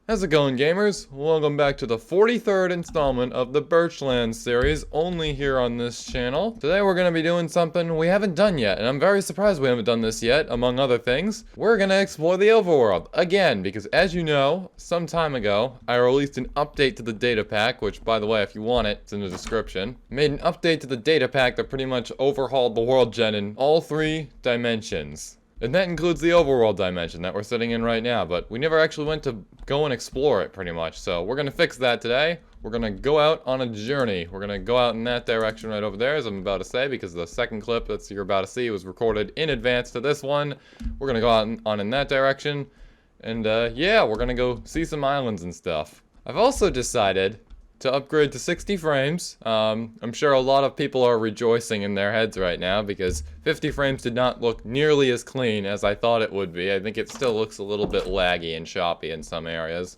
How's it going, gamers? Welcome back to the 43rd installment of the Birchlands series, only here on this channel. Today we're going to be doing something we haven't done yet, and I'm very surprised we haven't done this yet, among other things. We're going to explore the overworld, again, because as you know, some time ago, I released an update to the data pack, which, by the way, if you want it, it's in the description. Made an update to the data pack that pretty much overhauled the world gen in all 3 dimensions. And that includes the overworld dimension that we're sitting in right now, but we never actually went to go and explore it pretty much. So we're going to fix that today. We're going to go out on a journey. We're going to go out in that direction right over there, as I'm about to say, because the second clip that you're about to see was recorded in advance to this one. We're going to go out on in that direction. And yeah, we're going to go see some islands and stuff. I've also decided to upgrade to 60 frames. I'm sure a lot of people are rejoicing in their heads right now because 50 frames did not look nearly as clean as I thought it would be. I think it still looks a little bit laggy and choppy in some areas.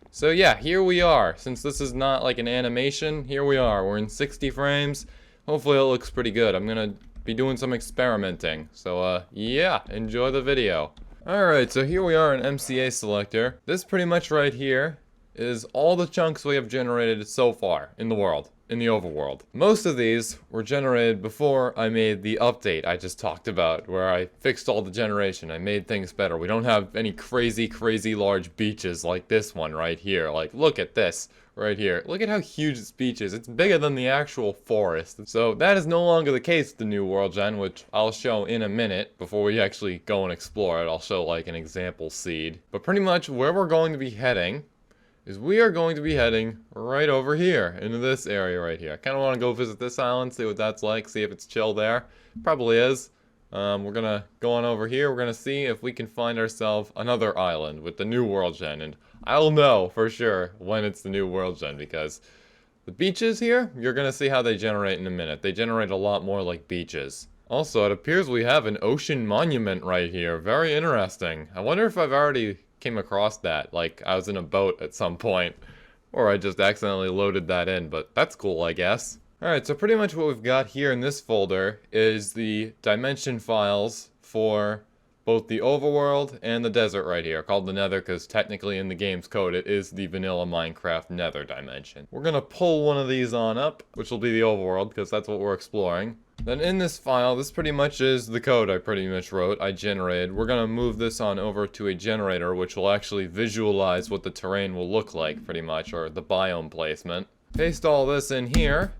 So yeah, here we are. Since this is not like an animation, here we are. We're in 60 frames. Hopefully it looks pretty good. I'm gonna be doing some experimenting. So yeah, enjoy the video. Alright, so here we are in MCA Selector. This pretty much right here is all the chunks we have generated so far in the world, in the overworld. Most of these were generated before I made the update I just talked about, where I fixed all the generation. I made things better. We don't have any crazy large beaches like this one right here. Like, look at this right here. Look at how huge this beach is. It's bigger than the actual forest. So that is no longer the case with the new world gen, which I'll show in a minute before we actually go and explore it. I'll show like an example seed. But pretty much where we're going to be heading is we are going to be heading right over here, into this area right here. I kind of want to go visit this island, see what that's like, see if it's chill there. Probably is. We're going to go on over here. We're going to see if we can find ourselves another island with the new world gen. And I'll know for sure when it's the new world gen, because the beaches here, you're going to see how they generate in a minute. They generate a lot more like beaches. Also, it appears we have an ocean monument right here. Very interesting. I wonder if I've already came across that, like I was in a boat at some point, or I just accidentally loaded that in, but that's cool, I guess. Alright, so pretty much what we've got here in this folder is the dimension files for both the overworld and the desert right here, called the nether because technically in the game's code it is the vanilla Minecraft nether dimension. We're gonna pull one of these on up, which will be the overworld because that's what we're exploring. Then in this file, this pretty much is the code I pretty much wrote, I generated. We're going to move this on over to a generator, which will actually visualize what the terrain will look like, pretty much, or the biome placement. Paste all this in here.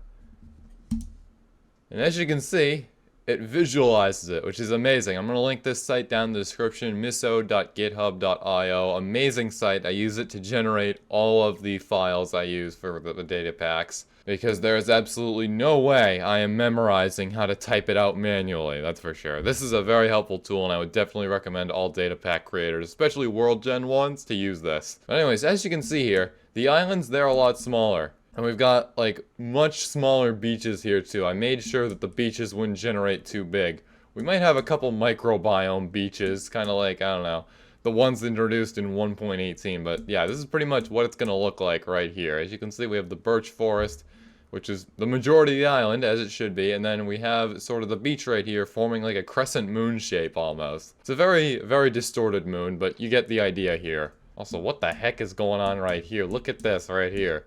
And as you can see, it visualizes it, which is amazing. I'm going to link this site down in the description, miso.github.io. Amazing site. I use it to generate all of the files I use for the data packs, because there is absolutely no way I am memorizing how to type it out manually, that's for sure. This is a very helpful tool, and I would definitely recommend all data pack creators, especially world gen ones, to use this. But anyways, as you can see here, the islands, they're a lot smaller. And we've got, like, much smaller beaches here, too. I made sure that the beaches wouldn't generate too big. We might have a couple microbiome beaches, kind of like, I don't know, the ones introduced in 1.18. But, yeah, this is pretty much what it's going to look like right here. As you can see, we have the birch forest, which is the majority of the island, as it should be. And then we have sort of the beach right here, forming like a crescent moon shape, almost. It's a very distorted moon, but you get the idea here. Also, what the heck is going on right here? Look at this right here.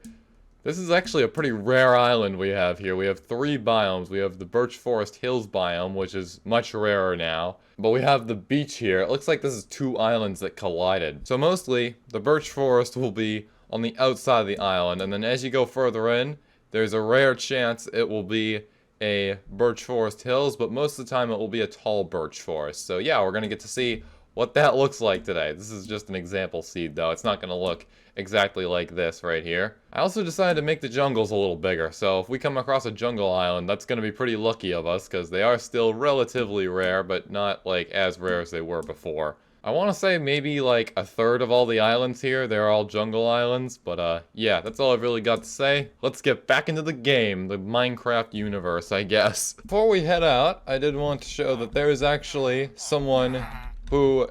This is actually a pretty rare island we have here. We have 3 biomes. We have the Birch Forest Hills biome, which is much rarer now. But we have the beach here. It looks like this is 2 islands that collided. So mostly, the Birch Forest will be on the outside of the island. And then as you go further in, there's a rare chance it will be a Birch Forest Hills, but most of the time it will be a tall birch forest. So yeah, we're going to get to see what that looks like today. This is just an example seed, though. It's not going to look exactly like this right here. I also decided to make the jungles a little bigger, so if we come across a jungle island, that's going to be pretty lucky of us, because they are still relatively rare, but not like as rare as they were before. I want to say maybe like a third of all the islands here, they're all jungle islands, but yeah, that's all I've really got to say. Let's get back into the game, the Minecraft universe, I guess. Before we head out, I did want to show that there is actually someone who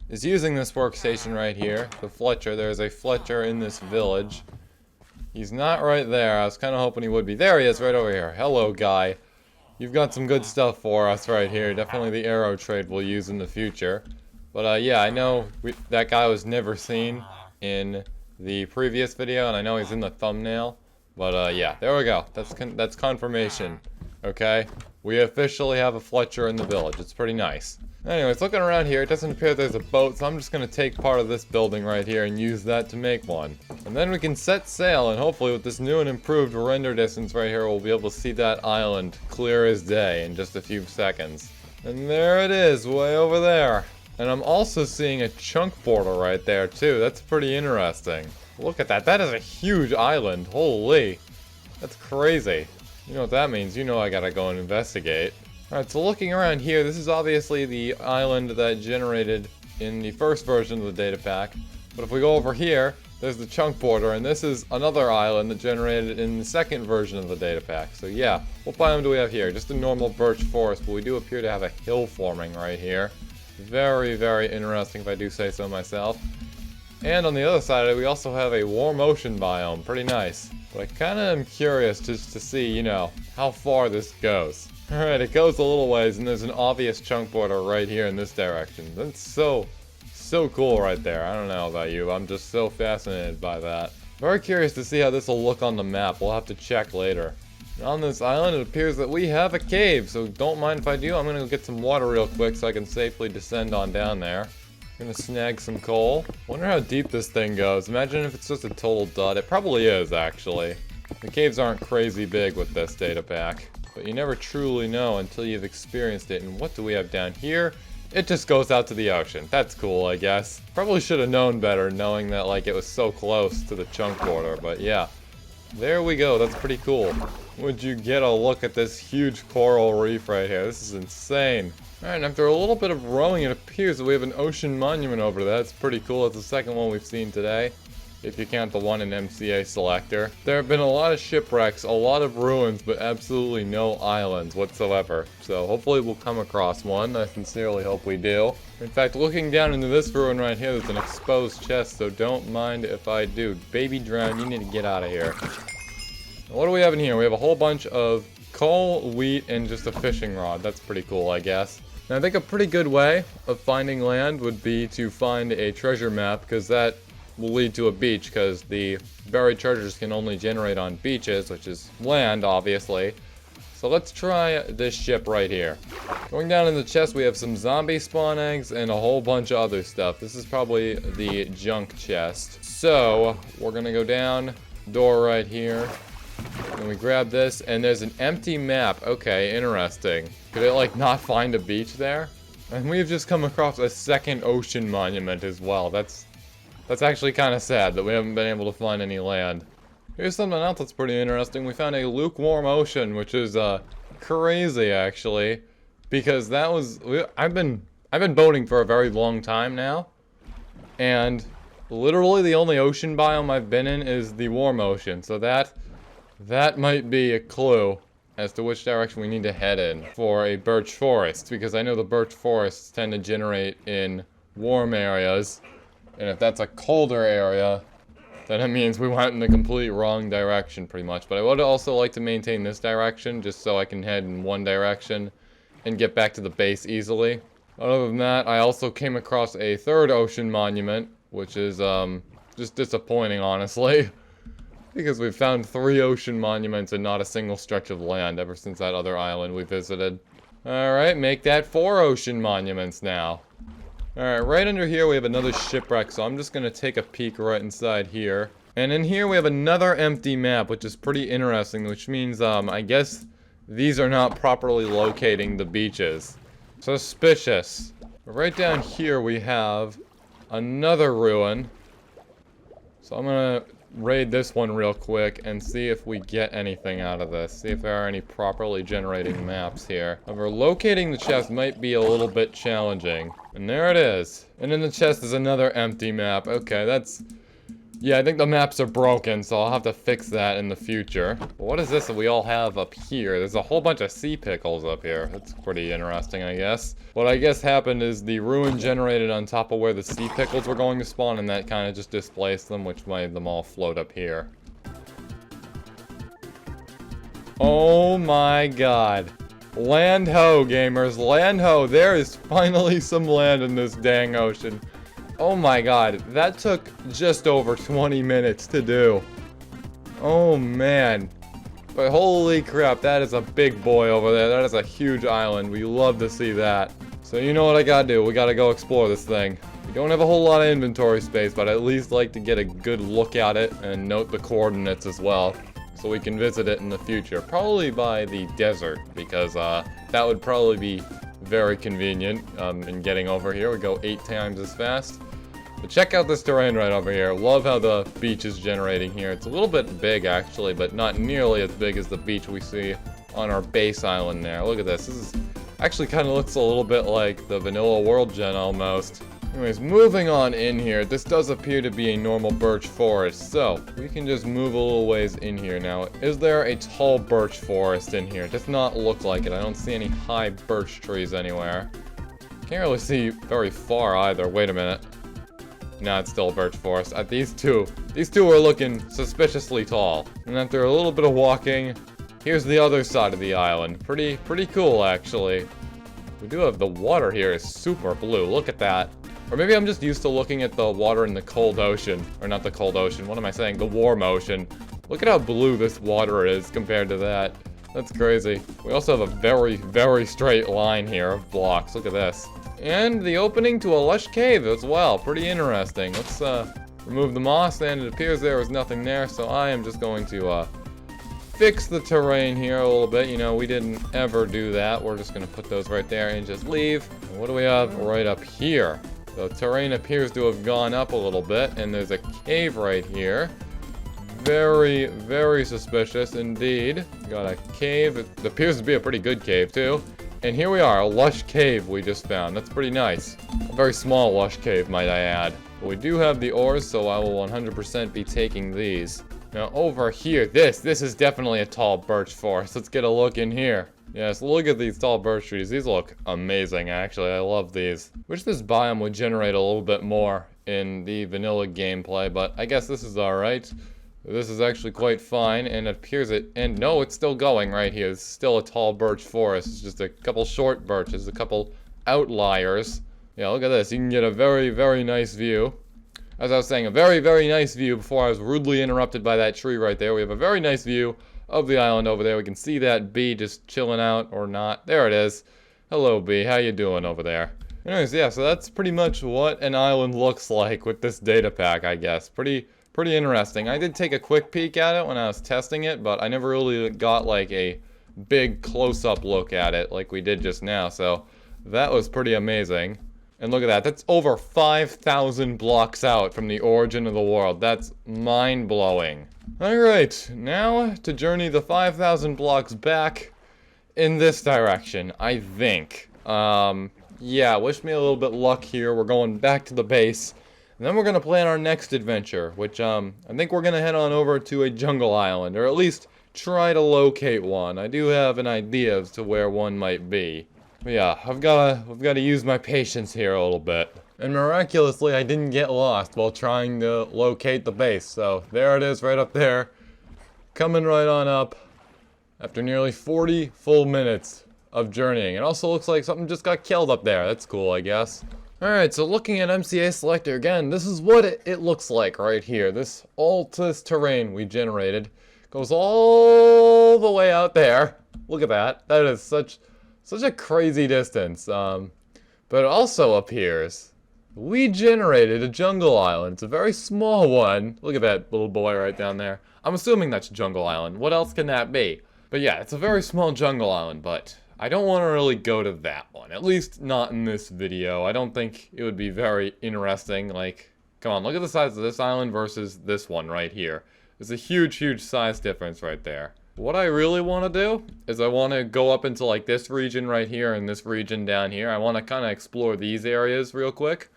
is using this workstation right here, the Fletcher. There's a Fletcher in this village. He's not right there. I was kind of hoping he would be. There he is, right over here. Hello, guy. You've got some good stuff for us right here. Definitely the arrow trade we'll use in the future. But yeah, I know that guy was never seen. in the previous video, and I know he's in the thumbnail. But yeah, there we go. That's confirmation. Okay, we officially have a Fletcher in the village. It's pretty nice. Anyways, looking around here, it doesn't appear there's a boat, so I'm just gonna take part of this building right here and use that to make one. And then we can set sail, and hopefully with this new and improved render distance right here, we'll be able to see that island clear as day in just a few seconds. And there it is, way over there. And I'm also seeing a chunk border right there too. That's pretty interesting. Look at that. That is a huge island. Holy. That's crazy. You know what that means. You know I gotta go and investigate. Alright, so looking around here, this is obviously the island that generated in the first version of the data pack. But if we go over here, there's the chunk border, and this is another island that generated in the second version of the data pack. So yeah, what biome do we have here? Just a normal birch forest, but we do appear to have a hill forming right here. Very, very interesting if I do say so myself. And on the other side of it, we also have a warm ocean biome. Pretty nice. But I kind of am curious just to see, you know, how far this goes. Alright, it goes a little ways, and there's an obvious chunk border right here in this direction. That's so cool right there. I don't know about you, I'm just so fascinated by that. Very curious to see how this will look on the map. We'll have to check later. On this island, it appears that we have a cave, so don't mind if I do. I'm gonna go get some water real quick so I can safely descend on down there. Gonna snag some coal. Wonder how deep this thing goes. Imagine if it's just a total dud. It probably is, actually. The caves aren't crazy big with this data pack, but you never truly know until you've experienced it. And what do we have down here? It just goes out to the ocean. That's cool, I guess. Probably should have known better, knowing that, like, it was so close to the chunk border, but yeah. There we go, that's pretty cool. Would you get a look at this huge coral reef right here? This is insane. Alright, after a little bit of rowing, it appears that we have an ocean monument over there. That's pretty cool. It's the second one we've seen today, if you count the one in MCA Selector. There have been a lot of shipwrecks, a lot of ruins, but absolutely no islands whatsoever. So hopefully we'll come across one. I sincerely hope we do. In fact, looking down into this ruin right here, there's an exposed chest, so don't mind if I do. Baby Drown, you need to get out of here. What do we have in here? We have a whole bunch of coal, wheat, and just a fishing rod. That's pretty cool, I guess. Now, I think a pretty good way of finding land would be to find a treasure map, because that will lead to a beach, because the buried treasures can only generate on beaches, which is land, obviously. So let's try this ship right here. Going down in the chest, we have some zombie spawn eggs and a whole bunch of other stuff. This is probably the junk chest. So, we're gonna go down, door right here. And we grab this, and there's an empty map. Okay, interesting. Could it, like, not find a beach there? And we've just come across a second ocean monument as well. That's actually kind of sad that we haven't been able to find any land. Here's something else that's pretty interesting. We found a lukewarm ocean, which is, crazy, actually. Because that was... I've been boating for a very long time now. And literally the only ocean biome I've been in is the warm ocean. So that might be a clue as to which direction we need to head in for a birch forest, because I know the birch forests tend to generate in warm areas, and if that's a colder area, then it means we went in the complete wrong direction pretty much. But I would also like to maintain this direction just so I can head in one direction and get back to the base easily. Other than that, I also came across a third ocean monument, which is just disappointing, honestly. Because we've found 3 ocean monuments and not a single stretch of land ever since that other island we visited. Alright, make that 4 ocean monuments now. Alright, right under here we have another shipwreck, so I'm just gonna take a peek right inside here. And in here we have another empty map, which is pretty interesting, which means, I guess these are not properly locating the beaches. Suspicious. Right down here we have another ruin. So I'm gonna raid this one real quick and see if we get anything out of this. See if there are any properly generating maps here. However, locating the chest might be a little bit challenging. And there it is. And in the chest is another empty map. Okay, that's... Yeah, I think the maps are broken, so I'll have to fix that in the future. But what is this that we all have up here? There's a whole bunch of sea pickles up here. That's pretty interesting, I guess. What I guess happened is the ruin generated on top of where the sea pickles were going to spawn, and that kind of just displaced them, which made them all float up here. Oh my god. Land ho, gamers. Land ho. There is finally some land in this dang ocean. Oh my god, that took just over 20 minutes to do. Oh man. But holy crap, that is a big boy over there. That is a huge island. We love to see that. So you know what I gotta do. We gotta go explore this thing. We don't have a whole lot of inventory space, but I at least like to get a good look at it and note the coordinates as well, so we can visit it in the future. Probably by the desert, because that would probably be very convenient in getting over here. We go 8 times as fast. But check out this terrain right over here. Love how the beach is generating here. It's a little bit big actually, but not nearly as big as the beach we see on our base island there. Look at this. This is actually kind of looks a little bit like the vanilla Worldgen almost. Anyways, moving on in here, this does appear to be a normal birch forest, so we can just move a little ways in here now. Is there a tall birch forest in here? It does not look like it. I don't see any high birch trees anywhere. Can't really see very far either. Wait a minute. No, it's still a birch forest. These two are looking suspiciously tall. And after a little bit of walking, here's the other side of the island. Pretty cool, actually. We do have the water here is super blue. Look at that. Or maybe I'm just used to looking at the water in the cold ocean. Or not the cold ocean. What am I saying? The warm ocean. Look at how blue this water is compared to that. That's crazy. We also have a very straight line here of blocks. Look at this. And the opening to a lush cave as well. Pretty interesting. Let's remove the moss, and it appears there is nothing there. So I am just going to fix the terrain here a little bit. You know, we didn't ever do that. We're just going to put those right there and just leave. And what do we have right up here? The terrain appears to have gone up a little bit, and there's a cave right here. Very suspicious indeed. Got a cave. It appears to be a pretty good cave too. And here we are, a lush cave we just found. That's pretty nice. A very small lush cave, might I add. But we do have the ores, so I will 100% be taking these. Now over here, this is definitely a tall birch forest. Let's get a look in here. Yes, look at these tall birch trees. These look amazing, actually. I love these. Wish this biome would generate a little bit more in the vanilla gameplay, but I guess this is alright. This is actually quite fine, and it appears and no, it's still going right here. It's still a tall birch forest. It's just a couple short birches, a couple outliers. Yeah, look at this. You can get a very nice view. As I was saying, a very nice view before I was rudely interrupted by that tree right there. We have a very nice view of the island over there. We can see that bee just chilling out, or not. There it is. Hello, bee. How you doing over there? Anyways, yeah, so that's pretty much what an island looks like with this data pack, I guess. Pretty interesting. I did take a quick peek at it when I was testing it, but I never really got like a big close-up look at it like we did just now, so that was pretty amazing. And look at that. That's over 5,000 blocks out from the origin of the world. That's mind-blowing. Alright, now to journey the 5,000 blocks back in this direction, I think. Yeah, wish me a little bit luck here. We're going back to the base. And then we're going to plan our next adventure, which I think we're going to head on over to a jungle island, or at least try to locate one. I do have an idea as to where one might be. But yeah, I've got to use my patience here a little bit. And miraculously, I didn't get lost while trying to locate the base. So there it is right up there, coming right on up after nearly 40 full minutes of journeying. It also looks like something just got killed up there. That's cool, I guess. Alright, so looking at MCA Selector again, this is what it looks like right here. This terrain we generated goes all the way out there. Look at that. That is such a crazy distance. But it also appears we generated a jungle island. It's a very small one. Look at that little boy right down there. I'm assuming that's Jungle Island. What else can that be? But yeah, it's a very small jungle island, but I don't want to really go to that one, at least not in this video. I don't think it would be very interesting. Like, come on, look at the size of this island versus this one right here. There's a huge size difference right there. What I really want to do is I want to go up into like this region right here and this region down here. I want to kind of explore these areas real quick.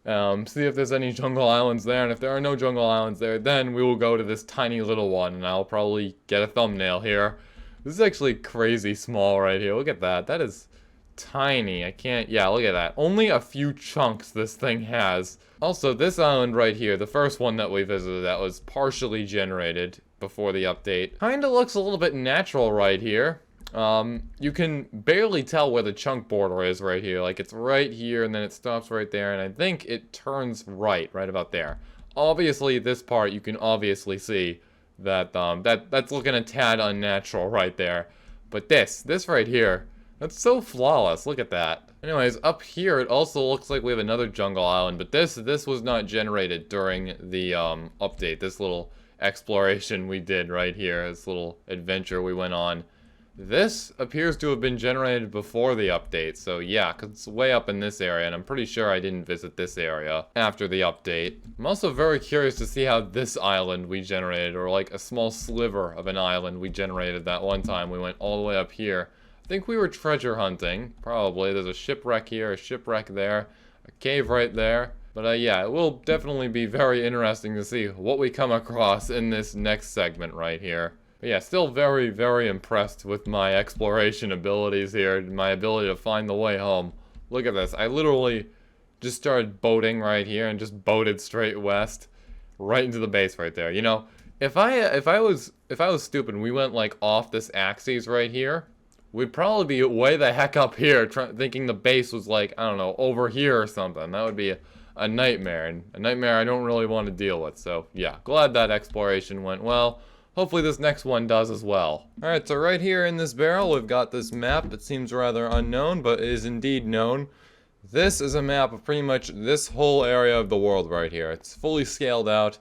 See if there's any jungle islands there, and if there are no jungle islands there, then we will go to this tiny little one, and I'll probably get a thumbnail here. This is actually crazy small right here. Look at that. That is tiny. I can't... Yeah, look at that. Only a few chunks this thing has. Also, this island right here, the first one that we visited that was partially generated before the update, kinda looks a little bit natural right here. You can barely tell where the chunk border is right here. Like, it's right here, and then it stops right there, and I think it turns right about there. Obviously, this part, you can obviously see that, that's looking a tad unnatural right there. But this right here, that's so flawless. Look at that. Anyways, up here, it also looks like we have another jungle island, but this was not generated during the, update. This little exploration we did right here, this little adventure we went on. This appears to have been generated before the update, so yeah, 'cause it's way up in this area, and I'm pretty sure I didn't visit this area after the update. I'm also very curious to see how this island we generated, or like a small sliver of an island we generated that one time we went all the way up here. I think we were treasure hunting, probably. There's a shipwreck here, a shipwreck there, a cave right there. But yeah, it will definitely be very interesting to see what we come across in this next segment right here. But yeah, still very, very impressed with my exploration abilities here, my ability to find the way home. Look at this. I literally just started boating right here and just boated straight west, right into the base right there. You know, if I was stupid and we went like off this axis right here, we'd probably be way the heck up here, thinking the base was like, I don't know, over here or something. That would be a nightmare, and a nightmare I don't really want to deal with. So yeah, glad that exploration went well. Hopefully this next one does as well. Alright, so right here in this barrel, we've got this map that seems rather unknown, but is indeed known. This is a map of pretty much this whole area of the world right here. It's fully scaled out.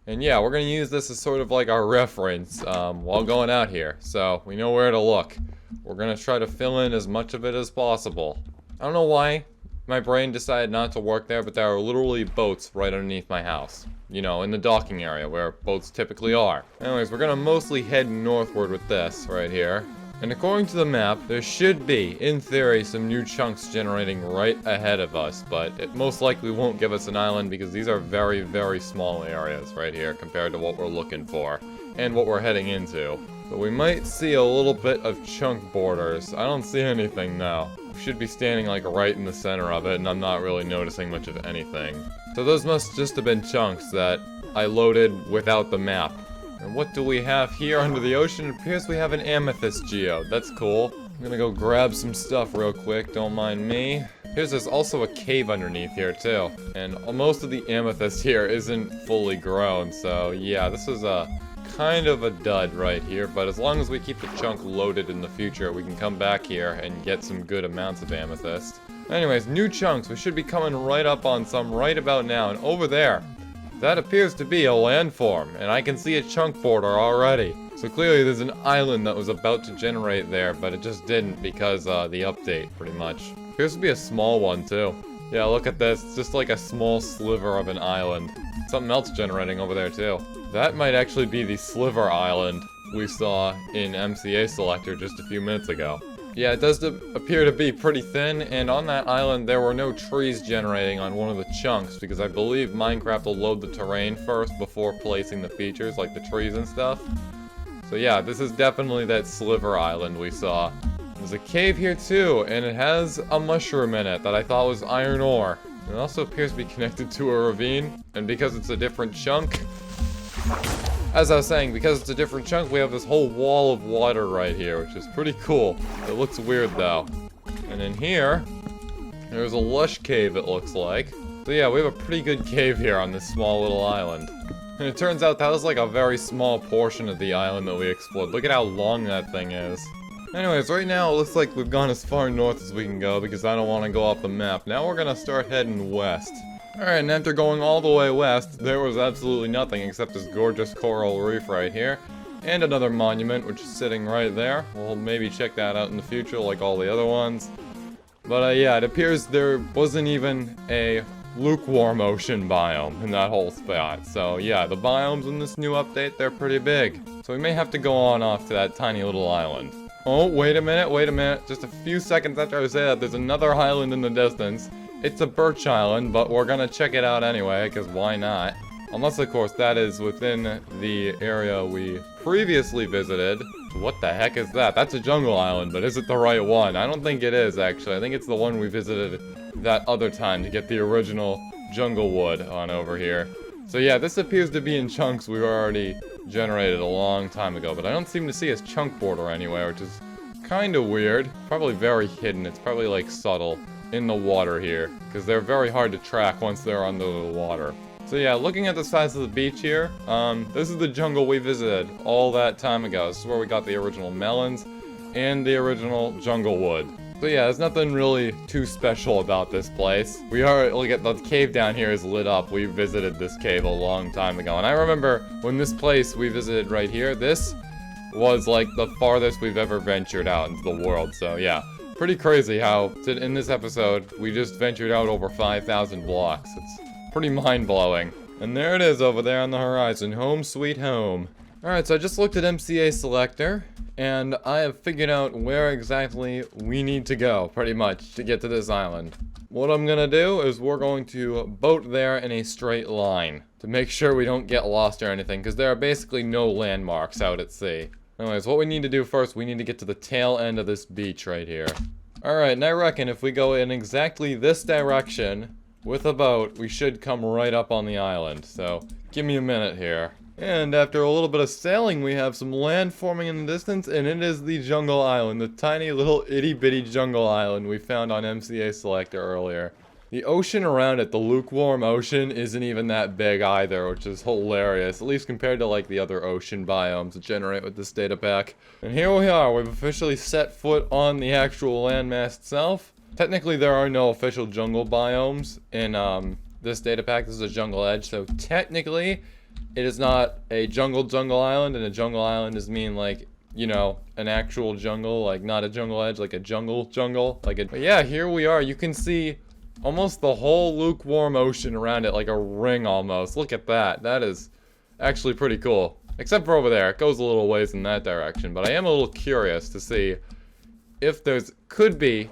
And yeah, we're going to use this as sort of like our reference while going out here. So we know where to look. We're going to try to fill in as much of it as possible. I don't know why my brain decided not to work there, but there are literally boats right underneath my house. You know, in the docking area where boats typically are. Anyways, we're gonna mostly head northward with this right here. And according to the map, there should be, in theory, some new chunks generating right ahead of us, but it most likely won't give us an island because these are very, very small areas right here compared to what we're looking for and what we're heading into. But we might see a little bit of chunk borders. I don't see anything now. We should be standing like right in the center of it, and I'm not really noticing much of anything. So those must just have been chunks that I loaded without the map. And what do we have here under the ocean? It appears we have an amethyst geode. That's cool. I'm gonna go grab some stuff real quick, don't mind me. There's also a cave underneath here too. And most of the amethyst here isn't fully grown, so yeah, this is a kind of a dud right here, but as long as we keep the chunk loaded in the future, we can come back here and get some good amounts of amethyst. Anyways, new chunks. We should be coming right up on some right about now, and over there, that appears to be a landform, and I can see a chunk border already. So clearly there's an island that was about to generate there, but it just didn't because the update, pretty much. Appears to be a small one too. Yeah, look at this. It's just like a small sliver of an island. Something else generating over there too. That might actually be the sliver island we saw in MCA Selector just a few minutes ago. Yeah, it does appear to be pretty thin, and on that island there were no trees generating on one of the chunks, because I believe Minecraft will load the terrain first before placing the features, like the trees and stuff. So yeah, this is definitely that sliver island we saw. There's a cave here too, and it has a mushroom in it that I thought was iron ore. It also appears to be connected to a ravine, and because it's a different chunk... As I was saying, because it's a different chunk, we have this whole wall of water right here, which is pretty cool. It looks weird, though. And in here, there's a lush cave, it looks like. So yeah, we have a pretty good cave here on this small little island. And it turns out that was like a very small portion of the island that we explored. Look at how long that thing is. Anyways, right now it looks like we've gone as far north as we can go because I don't want to go off the map. Now we're gonna start heading west. Alright, and after going all the way west, there was absolutely nothing except this gorgeous coral reef right here. And another monument, which is sitting right there. We'll maybe check that out in the future like all the other ones. But yeah, it appears there wasn't even a lukewarm ocean biome in that whole spot. So yeah, the biomes in this new update, they're pretty big. So we may have to go on off to that tiny little island. Oh, wait a minute. Just a few seconds after I say that, there's another island in the distance. It's a birch island, but we're gonna check it out anyway, because why not? Unless, of course, that is within the area we previously visited. What the heck is that? That's a jungle island, but is it the right one? I don't think it is, actually. I think it's the one we visited that other time to get the original jungle wood on over here. So yeah, this appears to be in chunks we already generated a long time ago, but I don't seem to see a chunk border anywhere, which is kind of weird. Probably very hidden. It's probably like subtle in the water here, because they're very hard to track once they're under the water. So yeah, looking at the size of the beach here, this is the jungle we visited all that time ago. This is where we got the original melons and the original jungle wood. So yeah, there's nothing really too special about this place. Look at the cave down here is lit up. We visited this cave a long time ago. And I remember when this place we visited right here, this was like the farthest we've ever ventured out into the world. So yeah, pretty crazy how in this episode, we just ventured out over 5,000 blocks. It's pretty mind-blowing. And there it is over there on the horizon. Home sweet home. Alright, so I just looked at MCA Selector, and I have figured out where exactly we need to go, pretty much, to get to this island. What I'm gonna do is we're going to boat there in a straight line, to make sure we don't get lost or anything, because there are basically no landmarks out at sea. Anyways, what we need to do first, we need to get to the tail end of this beach right here. Alright, and I reckon if we go in exactly this direction, with a boat, we should come right up on the island. So, give me a minute here. And after a little bit of sailing, we have some land forming in the distance, and it is the jungle island, the tiny little itty-bitty jungle island we found on MCA Selector earlier. The ocean around it, the lukewarm ocean, isn't even that big either, which is hilarious, at least compared to like the other ocean biomes that generate with this data pack. And here we are, we've officially set foot on the actual landmass itself. Technically, there are no official jungle biomes in this data pack. This is a jungle edge, so technically, it is not a jungle island, and a jungle island does mean like, you know, an actual jungle, like not a jungle edge, like a jungle, like a. But yeah, here we are. You can see almost the whole lukewarm ocean around it, like a ring almost. Look at that. That is actually pretty cool. Except for over there, it goes a little ways in that direction. But I am a little curious to see if there could be,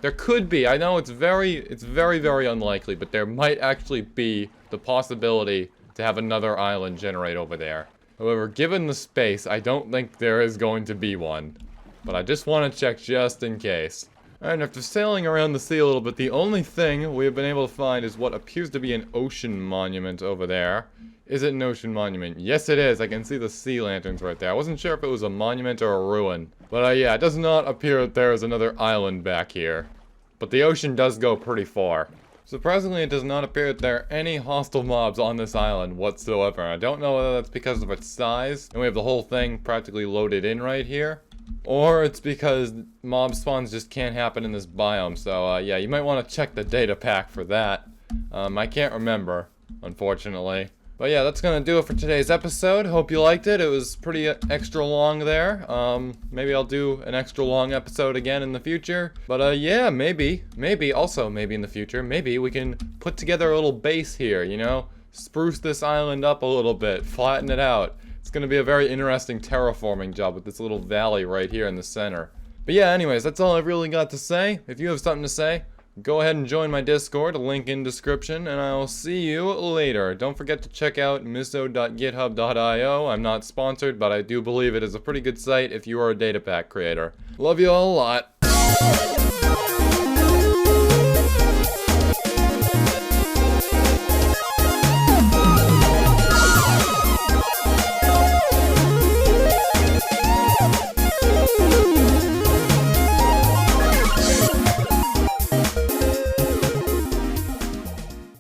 I know it's very, very unlikely, but there might actually be the possibility to have another island generate over there. However, given the space, I don't think there is going to be one. But I just want to check just in case. Alright, after sailing around the sea a little bit, the only thing we have been able to find is what appears to be an ocean monument over there. Is it an ocean monument? Yes, it is. I can see the sea lanterns right there. I wasn't sure if it was a monument or a ruin. But yeah, it does not appear that there is another island back here. But the ocean does go pretty far. Surprisingly, it does not appear that there are any hostile mobs on this island whatsoever. I don't know whether that's because of its size, and we have the whole thing practically loaded in right here, or it's because mob spawns just can't happen in this biome. So yeah, you might want to check the data pack for that. I can't remember, unfortunately. But yeah, that's gonna do it for today's episode. Hope you liked it. It was pretty extra long there. Maybe I'll do an extra long episode again in the future. But yeah, maybe also maybe in the future, maybe we can put together a little base here, you know? Spruce this island up a little bit, flatten it out. It's gonna be a very interesting terraforming job with this little valley right here in the center. But yeah, anyways, that's all I've really got to say. If you have something to say, go ahead and join my Discord, link in description, and I'll see you later. Don't forget to check out miso.github.io. I'm not sponsored, but I do believe it is a pretty good site if you are a data pack creator. Love you all a lot.